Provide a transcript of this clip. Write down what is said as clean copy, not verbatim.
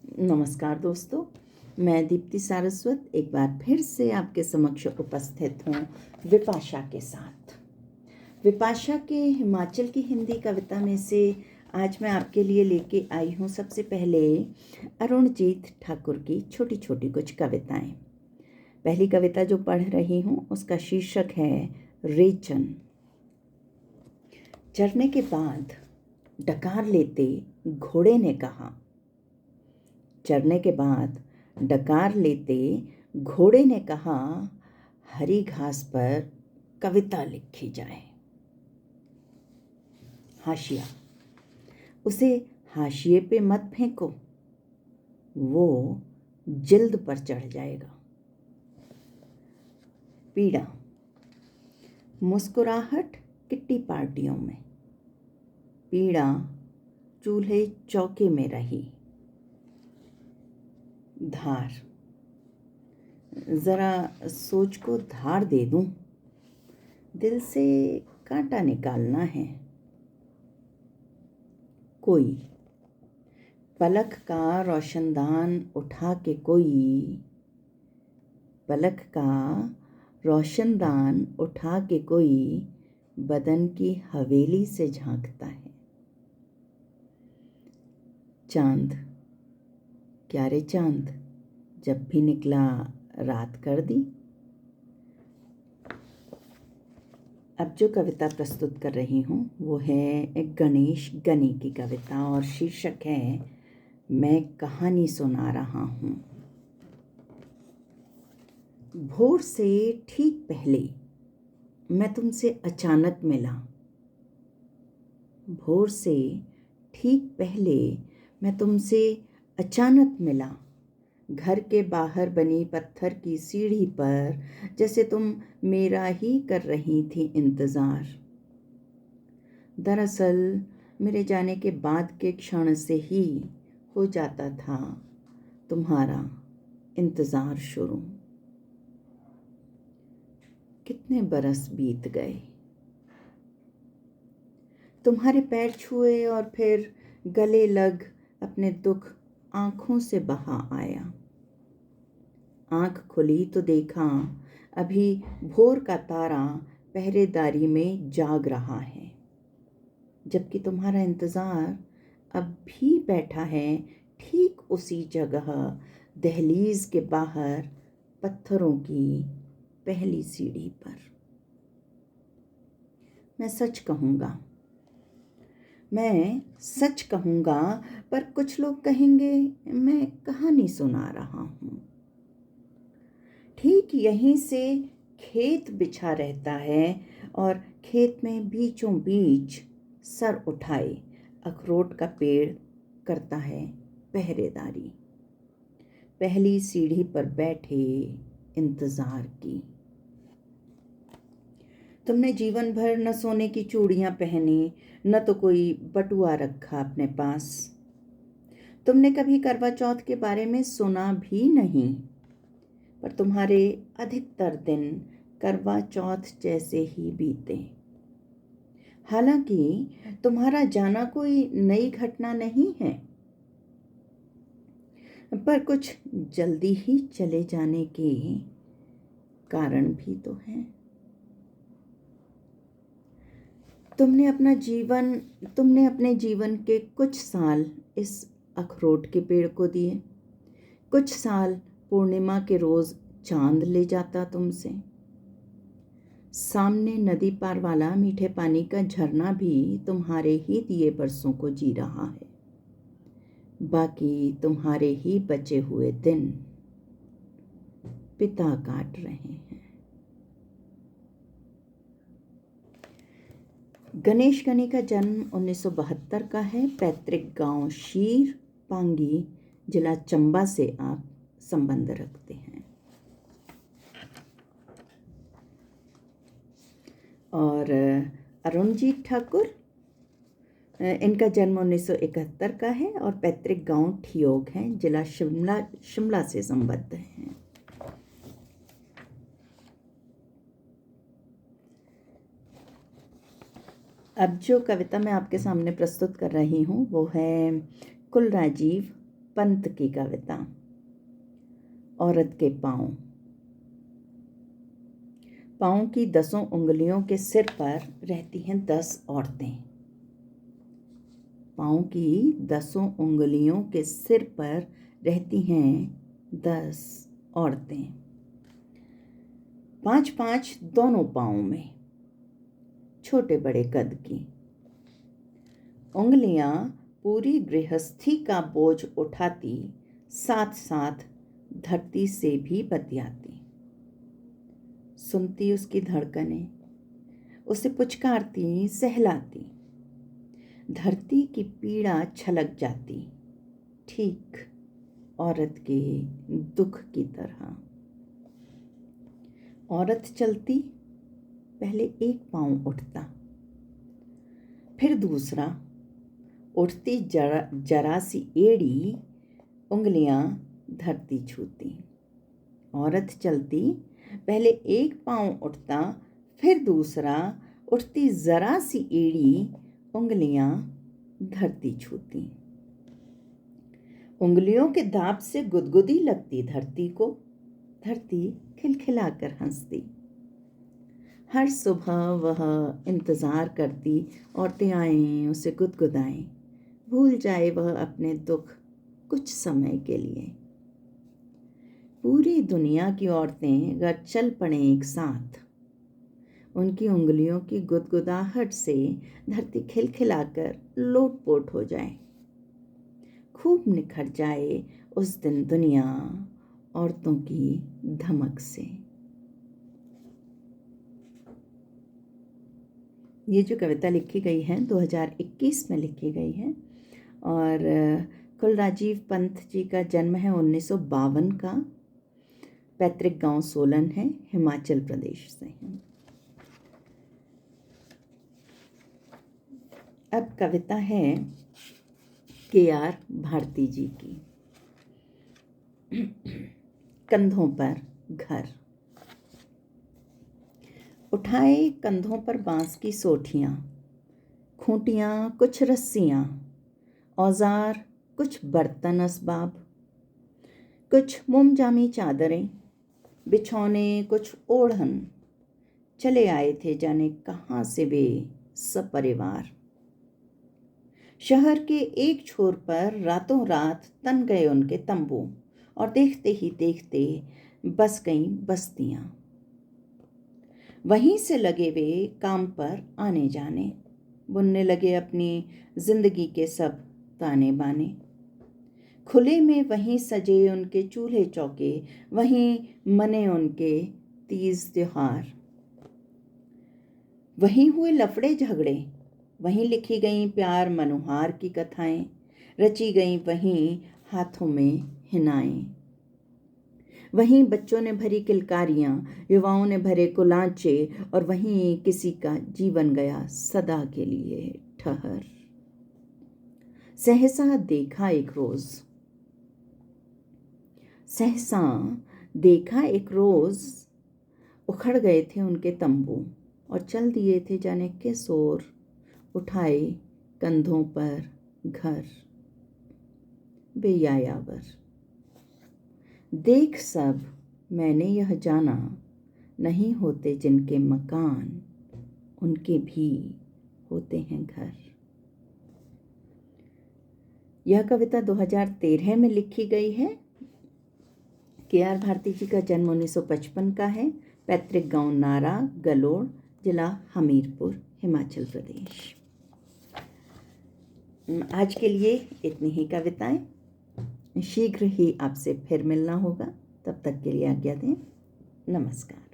नमस्कार दोस्तों, मैं दीप्ति सारस्वत एक बार फिर से आपके समक्ष उपस्थित हूँ विपाशा के साथ। विपाशा के हिमाचल की हिंदी कविता में से आज मैं आपके लिए लेके आई हूँ सबसे पहले अरुणजीत ठाकुर की छोटी छोटी कुछ कविताएं। पहली कविता जो पढ़ रही हूँ उसका शीर्षक है रेचन। चढ़ने के बाद डकार लेते घोड़े ने कहा, चढ़ने के बाद डकार लेते घोड़े ने कहा, हरी घास पर कविता लिखी जाए। हाशिया, उसे हाशिए पे मत फेंको, वो जिल्द पर चढ़ जाएगा। पीड़ा, मुस्कुराहट किट्टी पार्टियों में, पीड़ा चूल्हे चौके में रही। धार, जरा सोच को धार दे दूं, दिल से कांटा निकालना है। कोई, पलक का रोशनदान उठा के कोई, पलक का रोशनदान उठा के कोई बदन की हवेली से झांकता है। चांद, क्या रे चांद, जब भी निकला रात कर दी। अब जो कविता प्रस्तुत कर रही हूँ वो है एक गणेश गनी की कविता और शीर्षक है मैं कहानी सुना रहा हूँ। भोर से ठीक पहले मैं तुमसे अचानक मिला। भोर से ठीक पहले मैं तुमसे अचानक मिला, घर के बाहर बनी पत्थर की सीढ़ी पर, जैसे तुम मेरा ही कर रही थी इंतज़ार। दरअसल मेरे जाने के बाद के क्षण से ही हो जाता था तुम्हारा इंतज़ार शुरू। कितने बरस बीत गए, तुम्हारे पैर छुए और फिर गले लग अपने दुख आँखों से बहा आया। आँख खुली तो देखा अभी भोर का तारा पहरेदारी में जाग रहा है, जबकि तुम्हारा इंतज़ार अब भी बैठा है ठीक उसी जगह, दहलीज के बाहर पत्थरों की पहली सीढ़ी पर। मैं सच कहूँगा, मैं सच कहूँगा, पर कुछ लोग कहेंगे मैं कहानी सुना रहा हूँ। ठीक यहीं से खेत बिछा रहता है और खेत में बीचों बीच सर उठाए अखरोट का पेड़ करता है पहरेदारी, पहली सीढ़ी पर बैठे इंतज़ार की। तुमने जीवन भर न सोने की चूड़ियाँ पहनी, न तो कोई बटुआ रखा अपने पास। तुमने कभी करवा चौथ के बारे में सुना भी नहीं, पर तुम्हारे अधिकतर दिन करवा चौथ जैसे ही बीते। हालांकि तुम्हारा जाना कोई नई घटना नहीं है, पर कुछ जल्दी ही चले जाने के कारण भी तो हैं। तुमने अपने जीवन के कुछ साल इस अखरोट के पेड़ को दिए, कुछ साल पूर्णिमा के रोज चांद ले जाता तुमसे। सामने नदी पार वाला मीठे पानी का झरना भी तुम्हारे ही दिए बरसों को जी रहा है। बाकी तुम्हारे ही बचे हुए दिन पिता काट रहे हैं। गणेश गनी का जन्म 1972 का है। पैतृक गांव शीर पांगी, जिला चंबा से आप संबंध रखते हैं। और अरुणजीत ठाकुर, इनका जन्म 1971 का है और पैतृक गांव ठियोग है, जिला शिमला से संबद्ध हैं। अब जो कविता मैं आपके सामने प्रस्तुत कर रही हूँ वो है कुल राजीव पंत की कविता। औरत के पाँव। पाँव की 10 उंगलियों के सिर पर रहती हैं 10 औरतें। पाँव की 10 उंगलियों के सिर पर रहती हैं 10 औरतें। 5-5 दोनों पाँव में, छोटे बड़े कद की। उंगलियां पूरी गृहस्थी का बोझ उठाती, साथ साथ धरती से भी बतियाती। सुनती उसकी धड़कनें, उसे पुचकारती, सहलाती। धरती की पीड़ा छलक जाती, ठीक औरत के दुख की तरह। औरत चलती, पहले एक पाँव उठता, फिर दूसरा। उठती जरा सी एड़ी, उंगलियां धरती छूती। औरत चलती, पहले एक पाँव उठता, फिर दूसरा। उठती जरा सी एड़ी, उंगलियां धरती छूती। उंगलियों के दाब से गुदगुदी लगती धरती को। धरती खिलखिलाकर हंसती। हर सुबह वह इंतज़ार करती, औरतें आएं, उसे गुदगुदाएं। भूल जाए वह अपने दुख कुछ समय के लिए। पूरी दुनिया की औरतें अगर चल पड़ें एक साथ, उनकी उंगलियों की गुदगुदाहट से धरती खिलखिलाकर लोटपोट हो जाए। खूब निखर जाए उस दिन दुनिया औरतों की धमक से। ये जो कविता लिखी गई है 2021 में लिखी गई है और कुलराजीव पंत जी का जन्म है 1952 का। पैतृक गांव सोलन है, हिमाचल प्रदेश से हैं। अब कविता है KR भारती जी की, कंधों पर घर। उठाए कंधों पर बांस की सोटियां, खूंटियां कुछ रस्सियां, औजार कुछ बर्तन असबाब, कुछ मोमजामी चादरें, बिछौने कुछ ओढ़न। चले आए थे जाने कहाँ से वे सपरिवार। शहर के एक छोर पर रातों रात तन गए उनके तंबू, और देखते ही देखते बस गईं बस्तियां। वहीं से लगे वे काम पर आने जाने, बुनने लगे अपनी जिंदगी के सब ताने बाने। खुले में वहीं सजे उनके चूल्हे चौके, वहीं मने उनके तीज त्योहार। वहीं हुए लफड़े झगड़े, वहीं लिखी गईं प्यार मनोहार की कथाएं, रची गईं वहीं हाथों में हिनाएं। वहीं बच्चों ने भरी किलकारियां, युवाओं ने भरे कुलांचे, और वहीं किसी का जीवन गया सदा के लिए ठहर। सहसा देखा एक रोज, सहसा देखा एक रोज, उखड़ गए थे उनके तंबू, और चल दिए थे जाने किस ओर, उठाए कंधों पर घर। बेयायावर देख सब मैंने यह जाना, नहीं होते जिनके मकान, उनके भी होते हैं घर। यह कविता 2013 में लिखी गई है। KR भारती जी का जन्म 1955 का है। पैतृक गांव नारा गलोड़, जिला हमीरपुर, हिमाचल प्रदेश। आज के लिए इतनी ही कविताएं। शीघ्र ही आपसे फिर मिलना होगा, तब तक के लिए आज्ञा दें। नमस्कार।